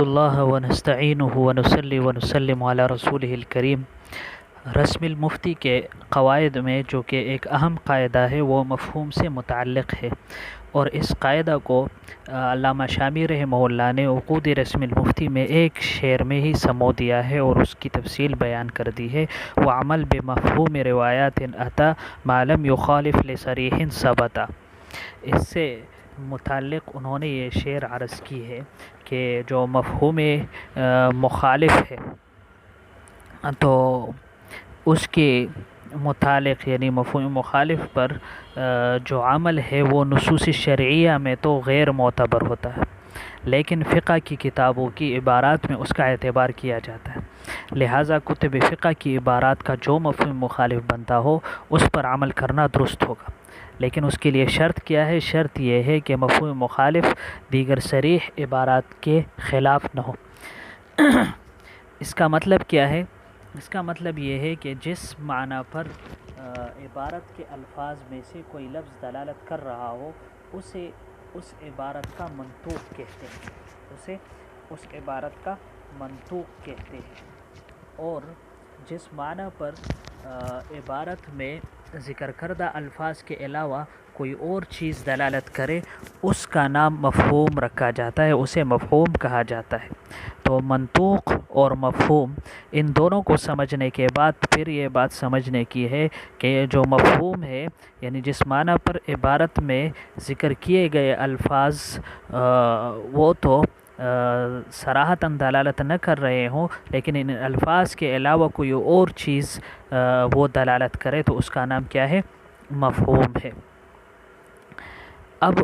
اللہ ونستعینہ ونصلی ونسلم علی رسولہ الکریم۔ رسم المفتی کے قواعد میں جو کہ ایک اہم قاعدہ ہے وہ مفہوم سے متعلق ہے، اور اس قاعدہ کو علامہ شامی رحمہ اللہ نے عقود رسم المفتی میں ایک شعر میں ہی سمو دیا ہے اور اس کی تفصیل بیان کر دی ہے۔ وعمل بمفہوم روایات اتا ما لم یخالف لصریح ثبتا۔ اس سے متعلق انہوں نے یہ شعر عرض کی ہے کہ جو مفہوم مخالف ہے تو اس کے متعلق یعنی مفہوم مخالف پر جو عمل ہے وہ نصوص شرعیہ میں تو غیر معتبر ہوتا ہے، لیکن فقہ کی کتابوں کی عبارات میں اس کا اعتبار کیا جاتا ہے۔ لہٰذا کتب فقہ کی عبارات کا جو مفہوم مخالف بنتا ہو اس پر عمل کرنا درست ہوگا، لیکن اس کے لیے شرط کیا ہے؟ شرط یہ ہے کہ مفہوم مخالف دیگر صریح عبارات کے خلاف نہ ہو۔ اس کا مطلب کیا ہے؟ اس کا مطلب یہ ہے کہ جس معنی پر عبارت کے الفاظ میں سے کوئی لفظ دلالت کر رہا ہو اسے اس عبارت کا منطوق کہتے ہیں، اسے اس عبارت کا منطوق کہتے ہیں، اور جس معنی پر عبارت میں ذکر کردہ الفاظ کے علاوہ کوئی اور چیز دلالت کرے اس کا نام مفہوم رکھا جاتا ہے، اسے مفہوم کہا جاتا ہے۔ تو منطوق اور مفہوم ان دونوں کو سمجھنے کے بعد پھر یہ بات سمجھنے کی ہے کہ جو مفہوم ہے یعنی جس معنی پر عبارت میں ذکر کیے گئے الفاظ وہ تو صراحتاً دلالت نہ کر رہے ہوں، لیکن ان الفاظ کے علاوہ کوئی اور چیز وہ دلالت کرے تو اس کا نام کیا ہے؟ مفہوم ہے۔ اب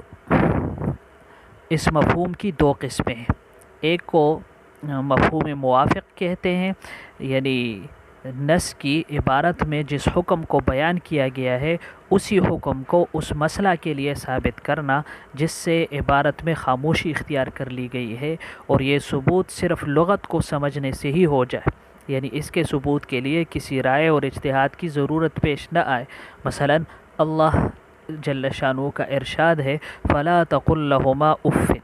اس مفہوم کی دو قسمیں ہیں، ایک کو مفہوم موافق کہتے ہیں، یعنی نص کی عبارت میں جس حکم کو بیان کیا گیا ہے اسی حکم کو اس مسئلہ کے لیے ثابت کرنا جس سے عبارت میں خاموشی اختیار کر لی گئی ہے، اور یہ ثبوت صرف لغت کو سمجھنے سے ہی ہو جائے، یعنی اس کے ثبوت کے لیے کسی رائے اور اجتہاد کی ضرورت پیش نہ آئے۔ مثلا اللہ جل شانہ کا ارشاد ہے فَلَا تَقُلْ لَهُمَا اُفٍّ،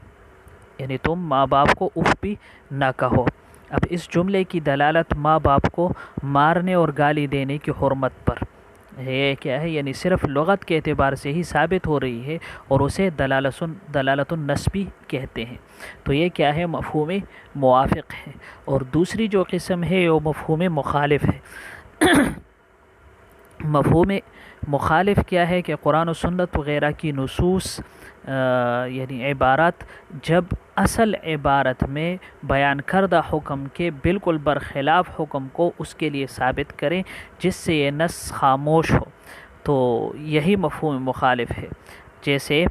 یعنی تم ماں باپ کو اف بھی نہ کہو۔ اب اس جملے کی دلالت ماں باپ کو مارنے اور گالی دینے کی حرمت پر یہ کیا ہے؟ یعنی صرف لغت کے اعتبار سے ہی ثابت ہو رہی ہے، اور اسے دلالت النسبی کہتے ہیں۔ تو یہ کیا ہے؟ مفہوم موافق ہے۔ اور دوسری جو قسم ہے وہ مفہوم مخالف ہے۔ مفہوم مخالف کیا ہے کہ قرآن و سنت وغیرہ کی نصوص یعنی عبارات جب اصل عبارت میں بیان کردہ حکم کے بالکل برخلاف حکم کو اس کے لیے ثابت کریں جس سے یہ نص خاموش ہو، تو یہی مفہوم مخالف ہے۔ جیسے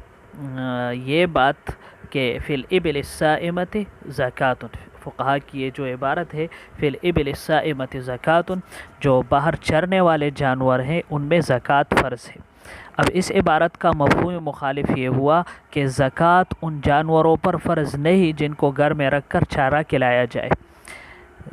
یہ بات کہ فی الابل الصائمۃ زکوٰۃ، فقہا کی یہ جو عبارت ہے فی الابل الصائمۃ زکوٰۃ، جو باہر چرنے والے جانور ہیں ان میں زکوٰۃ فرض ہے۔ اب اس عبارت کا مفہوم مخالف یہ ہوا کہ زکوٰۃ ان جانوروں پر فرض نہیں جن کو گھر میں رکھ کر چارہ کھلایا جائے،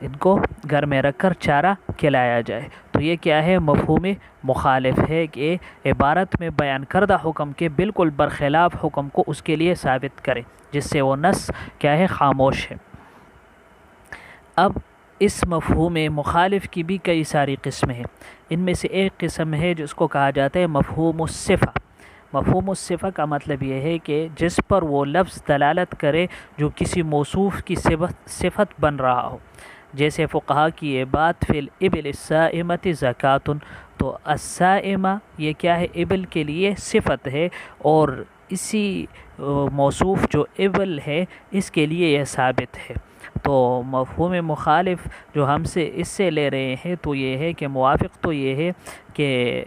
ان کو گھر میں رکھ کر چارہ کھلایا جائے۔ تو یہ کیا ہے؟ مفہوم مخالف ہے کہ عبارت میں بیان کردہ حکم کے بالکل برخلاف حکم کو اس کے لیے ثابت کرے جس سے وہ نص کیا ہے؟ خاموش ہے۔ اب اس مفہوم مخالف کی بھی کئی ساری قسمیں ہیں، ان میں سے ایک قسم ہے جس کو کہا جاتا ہے مفہوم الصفہ۔ مفہوم الصفہ کا مطلب یہ ہے کہ جس پر وہ لفظ دلالت کرے جو کسی موصوف کی صفت بن رہا ہو۔ جیسے فقہا کی یہ بات فی الابل الصائمۃ زکوٰۃ، تو الصائمہ یہ کیا ہے؟ ابل کے لیے صفت ہے، اور اسی موصوف جو ابل ہے اس کے لیے یہ ثابت ہے۔ تو مفہوم مخالف جو ہم سے اس سے لے رہے ہیں تو یہ ہے کہ موافق تو یہ ہے کہ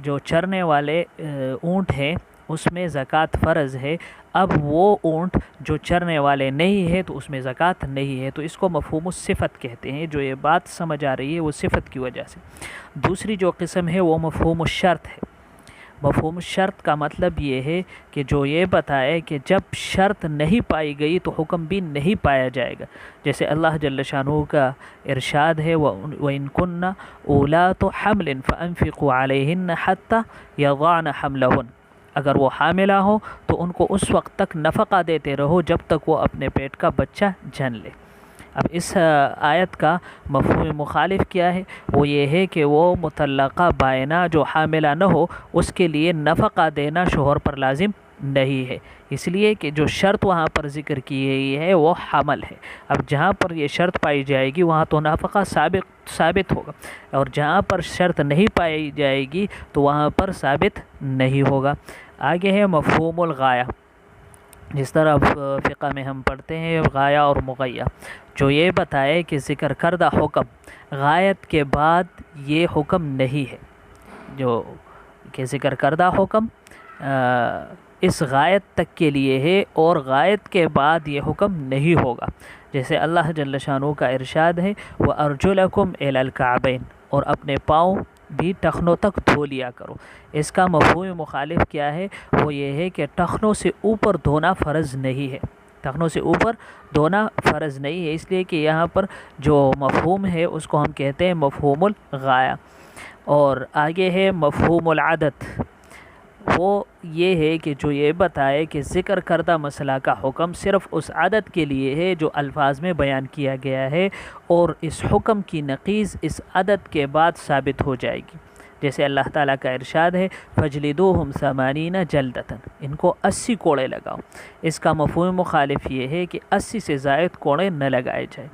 جو چرنے والے اونٹ ہیں اس میں زکوٰۃ فرض ہے، اب وہ اونٹ جو چرنے والے نہیں ہے تو اس میں زکوٰۃ نہیں ہے، تو اس کو مفہوم الصفت کہتے ہیں۔ جو یہ بات سمجھ آ رہی ہے وہ صفت کی وجہ سے۔ دوسری جو قسم ہے وہ مفہوم الشرط ہے۔ مفہوم الشرط کا مطلب یہ ہے کہ جو یہ بتائے کہ جب شرط نہیں پائی گئی تو حکم بھی نہیں پایا جائے گا، جیسے اللہ جل شانہ کا ارشاد ہے وَإِن كُنَّ أُولَاتُ حَمْلٍ فَأَنفِقُوا عَلَيْهِنَّ حَتَّى يَضَعْنَ حَمْلَهُنَّ، اگر وہ حاملہ ہو تو ان کو اس وقت تک نفقہ دیتے رہو جب تک وہ اپنے پیٹ کا بچہ جن لے۔ اب اس آیت کا مفہوم مخالف کیا ہے؟ وہ یہ ہے کہ وہ مطلقہ بائنہ جو حاملہ نہ ہو اس کے لیے نفقہ دینا شوہر پر لازم نہیں ہے، اس لیے کہ جو شرط وہاں پر ذکر کی گئی ہے وہ حمل ہے۔ اب جہاں پر یہ شرط پائی جائے گی وہاں تو نفقہ ثابت ہوگا، اور جہاں پر شرط نہیں پائی جائے گی تو وہاں پر ثابت نہیں ہوگا۔ آگے ہے مفہوم الغایہ، جس طرح فقہ میں ہم پڑھتے ہیں غایہ اور مغیہ، جو یہ بتائے کہ ذکر کردہ حکم غایت کے بعد یہ حکم نہیں ہے، جو کہ ذکر کردہ حکم اس غایت تک کے لیے ہے اور غایت کے بعد یہ حکم نہیں ہوگا، جیسے اللہ جل شانہ کا ارشاد ہے وَأَرْجُلَكُمْ إِلَى الْكَعْبَيْنِ، اور اپنے پاؤں بھی ٹخنوں تک دھو لیا کرو۔ اس کا مفہوم مخالف کیا ہے؟ وہ یہ ہے کہ ٹخنوں سے اوپر دھونا فرض نہیں ہے، ٹخنوں سے اوپر دھونا فرض نہیں ہے، اس لیے کہ یہاں پر جو مفہوم ہے اس کو ہم کہتے ہیں مفہوم الغایہ۔ اور آگے ہے مفہوم العدد، وہ یہ ہے کہ جو یہ بتائے کہ ذکر کردہ مسئلہ کا حکم صرف اس عدد کے لیے ہے جو الفاظ میں بیان کیا گیا ہے، اور اس حکم کی نقیض اس عدد کے بعد ثابت ہو جائے گی، جیسے اللہ تعالیٰ کا ارشاد ہے فَجْلِدُوهُمْ 80 جَلْدَةً، ان کو 80 کوڑے لگاؤ۔ اس کا مفہوم مخالف یہ ہے کہ 80 سے زائد کوڑے نہ لگائے جائیں۔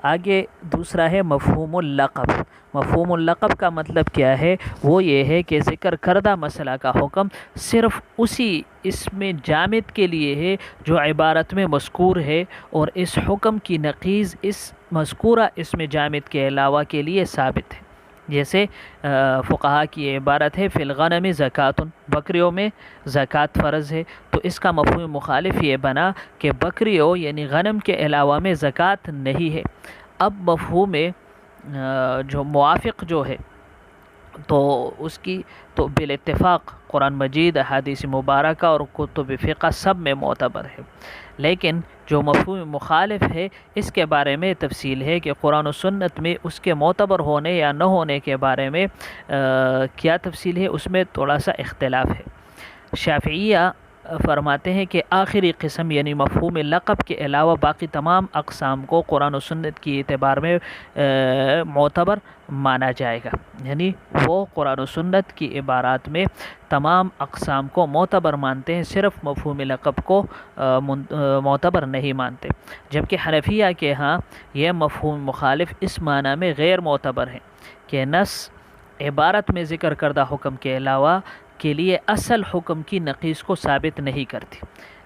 آگے دوسرا ہے مفہوم اللقب۔ مفہوم اللقب کا مطلب کیا ہے؟ وہ یہ ہے کہ ذکر کردہ مسئلہ کا حکم صرف اسی اسم جامد کے لیے ہے جو عبارت میں مذکور ہے، اور اس حکم کی نقیض اس مذکورہ اسم جامد کے علاوہ کے لیے ثابت ہے، جیسے فقہا کی عبارت ہے فی الغنم زکوٰۃ، بکریوں میں زکوٰۃ فرض ہے، تو اس کا مفہوم مخالف یہ بنا کہ بکریوں یعنی غنم کے علاوہ میں زکوٰۃ نہیں ہے۔ اب مفہوم جو موافق جو ہے تو اس کی تو بالاتفاق قرآن مجید، احادیث مبارکہ اور کتب فقہ سب میں معتبر ہے، لیکن جو مفہوم مخالف ہے اس کے بارے میں تفصیل ہے کہ قرآن و سنت میں اس کے معتبر ہونے یا نہ ہونے کے بارے میں کیا تفصیل ہے، اس میں تھوڑا سا اختلاف ہے۔ شافعیہ فرماتے ہیں کہ آخری قسم یعنی مفہوم لقب کے علاوہ باقی تمام اقسام کو قرآن و سنت کی اعتبار میں معتبر مانا جائے گا، یعنی وہ قرآن و سنت کی عبارات میں تمام اقسام کو معتبر مانتے ہیں، صرف مفہوم لقب کو معتبر نہیں مانتے، جبکہ حنفیہ کے ہاں یہ مفہوم مخالف اس معنی میں غیر معتبر ہے کہ نص عبارت میں ذکر کردہ حکم کے علاوہ کے لیے اصل حکم کی نقیض کو ثابت نہیں کرتی،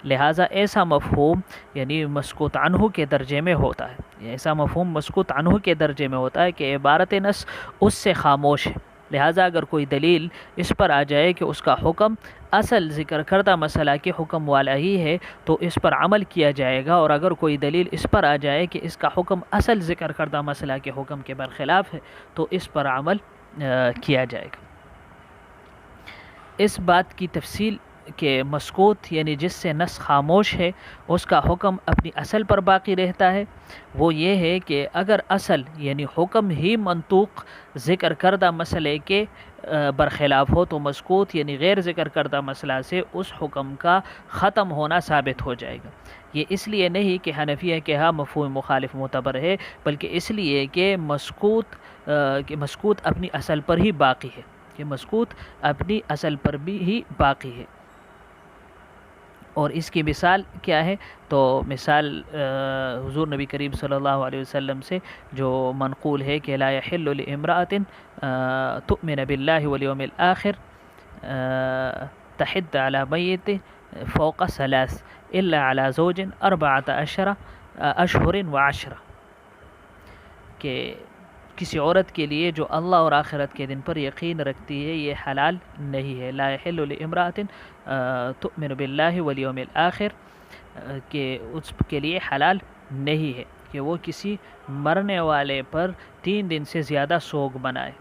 لہٰذا ایسا مفہوم یعنی مسکوت عنہ کے درجے میں ہوتا ہے، ایسا مفہوم مسکوت عنہ کے درجے میں ہوتا ہے کہ عبارت نص اس سے خاموش ہے، لہٰذا اگر کوئی دلیل اس پر آ جائے کہ اس کا حکم اصل ذکر کردہ مسئلہ کے حکم والا ہی ہے تو اس پر عمل کیا جائے گا، اور اگر کوئی دلیل اس پر آ جائے کہ اس کا حکم اصل ذکر کردہ مسئلہ کے حکم کے برخلاف ہے تو اس پر عمل کیا جائے گا۔ اس بات کی تفصیل کہ مسکوت یعنی جس سے نص خاموش ہے اس کا حکم اپنی اصل پر باقی رہتا ہے، وہ یہ ہے کہ اگر اصل یعنی حکم ہی منطوق ذکر کردہ مسئلے کے برخلاف ہو تو مسکوت یعنی غیر ذکر کردہ مسئلہ سے اس حکم کا ختم ہونا ثابت ہو جائے گا۔ یہ اس لیے نہیں کہ حنفیہ کے ہاں مفہوم مخالف معتبر ہے، بلکہ اس لیے کہ مسکوت اپنی اصل پر ہی باقی ہے، کہ مسکوت اپنی اصل پر بھی ہی باقی ہے۔ اور اس کی مثال کیا ہے؟ تو مثال حضور نبی کریم صلی اللہ علیہ وسلم سے جو منقول ہے کہ لا يحل لامرأة تؤمن بالله واليوم الآخر تحد على میت فوق 3 إلا على زوج 14 أشهر و10، کہ کسی عورت کے لیے جو اللہ اور آخرت کے دن پر یقین رکھتی ہے یہ حلال نہیں ہے، لا يحل لامرأة تؤمن بالله واليوم الآخر، کہ اس کے لیے حلال نہیں ہے کہ وہ کسی مرنے والے پر 3 دن سے زیادہ سوگ بنائے،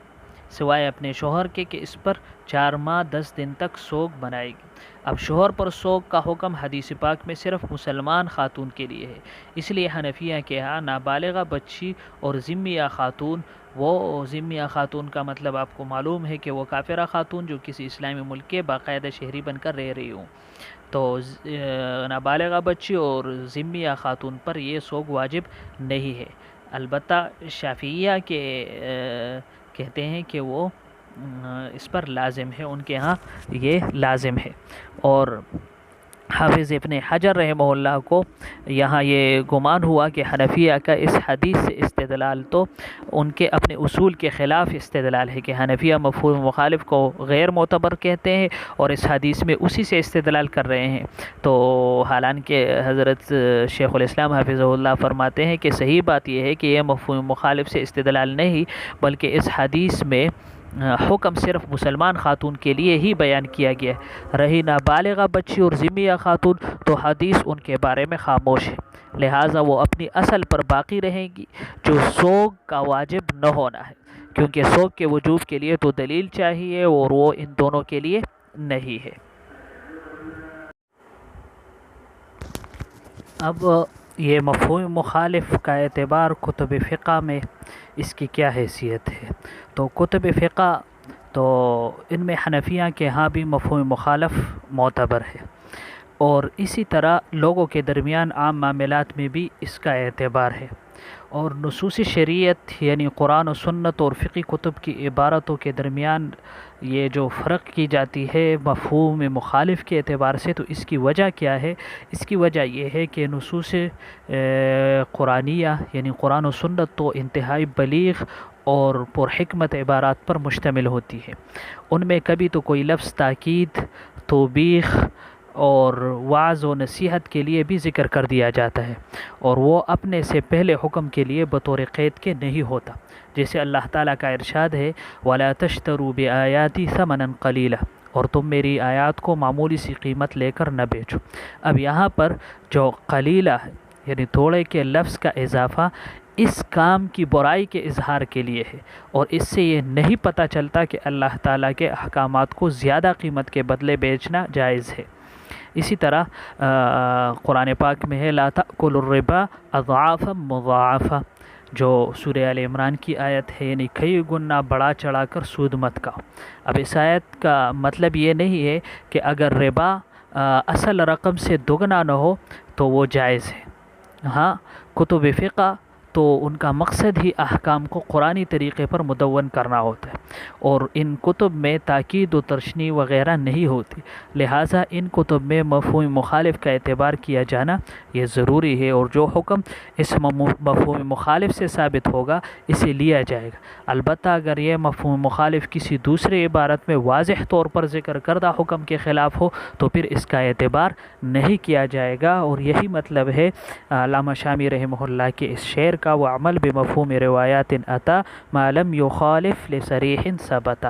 سوائے اپنے شوہر کے کہ اس پر 4 ماہ 10 دن تک سوگ منائے گی۔ اب شوہر پر سوگ کا حکم حدیث پاک میں صرف مسلمان خاتون کے لیے ہے، اس لیے حنفیہ کے ہاں نابالغہ بچی اور ذمیہ خاتون، وہ ذمیہ خاتون کا مطلب آپ کو معلوم ہے کہ وہ کافرہ خاتون جو کسی اسلامی ملک کے باقاعدہ شہری بن کر رہ رہی ہوں، تو نابالغہ بچی اور ذمیہ خاتون پر یہ سوگ واجب نہیں ہے۔ البتہ شافعیہ کے کہتے ہیں کہ وہ اس پر لازم ہے، ان کے ہاں یہ لازم ہے۔ اور حافظ ابن حجر رحمہ اللہ کو یہاں یہ گمان ہوا کہ حنفیہ کا اس حدیث سے استدلال تو ان کے اپنے اصول کے خلاف استدلال ہے کہ حنفیہ مفہوم مخالف کو غیر معتبر کہتے ہیں اور اس حدیث میں اسی سے استدلال کر رہے ہیں۔ تو حالانکہ حضرت شیخ الاسلام حفظہ اللہ فرماتے ہیں کہ صحیح بات یہ ہے کہ یہ مفہوم مخالف سے استدلال نہیں، بلکہ اس حدیث میں حکم صرف مسلمان خاتون کے لیے ہی بیان کیا گیا ہے، رہی نابالغہ بچی اور ذمیہ خاتون تو حدیث ان کے بارے میں خاموش ہے، لہٰذا وہ اپنی اصل پر باقی رہیں گی جو سوگ کا واجب نہ ہونا ہے، کیونکہ سوگ کے وجوب کے لیے تو دلیل چاہیے اور وہ ان دونوں کے لیے نہیں ہے۔ اب یہ مفہوم مخالف کا اعتبار کتب فقہ میں اس کی کیا حیثیت ہے؟ تو کتب فقہ تو ان میں حنفیہ کے ہاں بھی مفہوم مخالف معتبر ہے، اور اسی طرح لوگوں کے درمیان عام معاملات میں بھی اس کا اعتبار ہے، اور نصوص شریعت یعنی قرآن و سنت اور فقی کتب کی عبارتوں کے درمیان یہ جو فرق کی جاتی ہے مفہوم مخالف کے اعتبار سے، تو اس کی وجہ کیا ہے؟ اس کی وجہ یہ ہے کہ نصوص قرآنیہ یعنی قرآن و سنت تو انتہائی بلیغ اور پرحکمت عبارات پر مشتمل ہوتی ہے، ان میں کبھی تو کوئی لفظ تاکید، توبیخ اور وعظ و نصیحت کے لیے بھی ذکر کر دیا جاتا ہے، اور وہ اپنے سے پہلے حکم کے لیے بطور قید کے نہیں ہوتا، جیسے اللہ تعالیٰ کا ارشاد ہے وَلَا تَشْتَرُوا بِآيَاتِي ثَمَنًا قَلِيلًا، اور تم میری آیات کو معمولی سی قیمت لے کر نہ بیچو۔ اب یہاں پر جو قلیلہ ہے یعنی تھوڑے کے لفظ کا اضافہ اس کام کی برائی کے اظہار کے لیے ہے، اور اس سے یہ نہیں پتہ چلتا کہ اللہ تعالیٰ کے احکامات کو زیادہ قیمت کے بدلے بیچنا جائز ہے۔ اسی طرح قرآن پاک میں ہے لا تأکلوا الربا اضعافا مضاعفا، جو سورہ آل عمران کی آیت ہے، یعنی کئی گنا بڑھا چڑھا کر سود مت کھاؤ۔ اب اس آیت کا مطلب یہ نہیں ہے کہ اگر ربا اصل رقم سے دگنا نہ ہو تو وہ جائز ہے۔ ہاں کتب فقہ تو ان کا مقصد ہی احکام کو قرآنی طریقے پر مدون کرنا ہوتا ہے، اور ان کتب میں تاکید و ترشنی وغیرہ نہیں ہوتی، لہٰذا ان کتب میں مفہوم مخالف کا اعتبار کیا جانا یہ ضروری ہے، اور جو حکم اس مفہوم مخالف سے ثابت ہوگا اسے لیا جائے گا۔ البتہ اگر یہ مفہوم مخالف کسی دوسرے عبارت میں واضح طور پر ذکر کردہ حکم کے خلاف ہو تو پھر اس کا اعتبار نہیں کیا جائے گا، اور یہی مطلب ہے علامہ شامی رحمہ اللہ کے اس شعر کا وعمل بمفہوم روایات اتا ما لم یخالف لصریح ثبتا،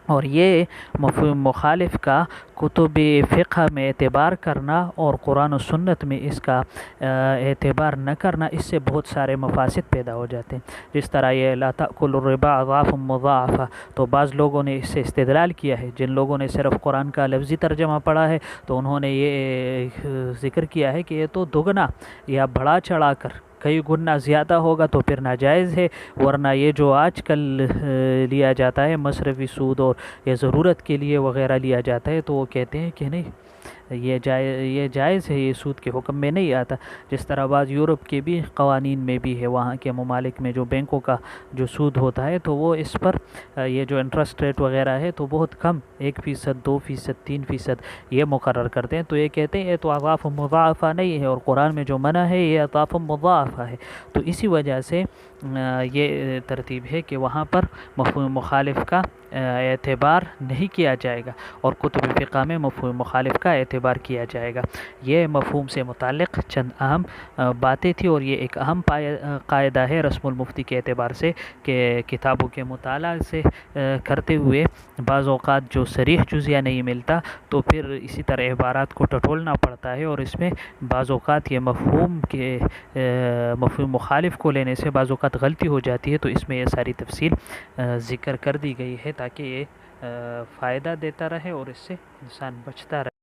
اور یہ مفہوم مخالف کا کتب فقہ میں اعتبار کرنا اور قرآن و سنت میں اس کا اعتبار نہ کرنا، اس سے بہت سارے مفاسد پیدا ہو جاتے ہیں، جس طرح یہ لا تأکلوا الربا اضعافا مضاعفا، تو بعض لوگوں نے اس سے استدلال کیا ہے، جن لوگوں نے صرف قرآن کا لفظی ترجمہ پڑھا ہے تو انہوں نے یہ ذکر کیا ہے کہ یہ تو دگنا یا بڑھا چڑھا کر کئی گنا زیادہ ہوگا تو پھر ناجائز ہے، ورنہ یہ جو آج کل لیا جاتا ہے مصرفی سود اور یہ ضرورت کے لیے وغیرہ لیا جاتا ہے، تو وہ کہتے ہیں کہ نہیں یہ جائز ہے، یہ سود کے حکم میں نہیں آتا۔ جس طرح بعض یورپ کے بھی قوانین میں بھی ہے، وہاں کے ممالک میں جو بینکوں کا جو سود ہوتا ہے تو وہ اس پر یہ جو انٹرسٹ ریٹ وغیرہ ہے تو بہت کم 1%، 2%، 3% یہ مقرر کرتے ہیں، تو یہ کہتے ہیں یہ تو اضعاف مضاعفہ نہیں ہے، اور قرآن میں جو منع ہے یہ اضعاف مضاعفہ ہے، تو اسی وجہ سے یہ ترتیب ہے کہ وہاں پر مفہوم مخالف کا اعتبار نہیں کیا جائے گا، اور کتب فقہ میں مفہوم مخالف کا اعتبار اعتبار کیا جائے گا۔ یہ مفہوم سے متعلق چند اہم باتیں تھیں، اور یہ ایک اہم قاعدہ ہے رسم المفتی کے اعتبار سے کہ کتابوں کے مطالعہ سے کرتے ہوئے بعض اوقات جو صریح جزیہ نہیں ملتا تو پھر اسی طرح عبارات کو ٹٹولنا پڑتا ہے، اور اس میں بعض اوقات یہ مفہوم مخالف کو لینے سے بعض اوقات غلطی ہو جاتی ہے، تو اس میں یہ ساری تفصیل ذکر کر دی گئی ہے تاکہ یہ فائدہ دیتا رہے اور اس سے انسان بچتا رہے۔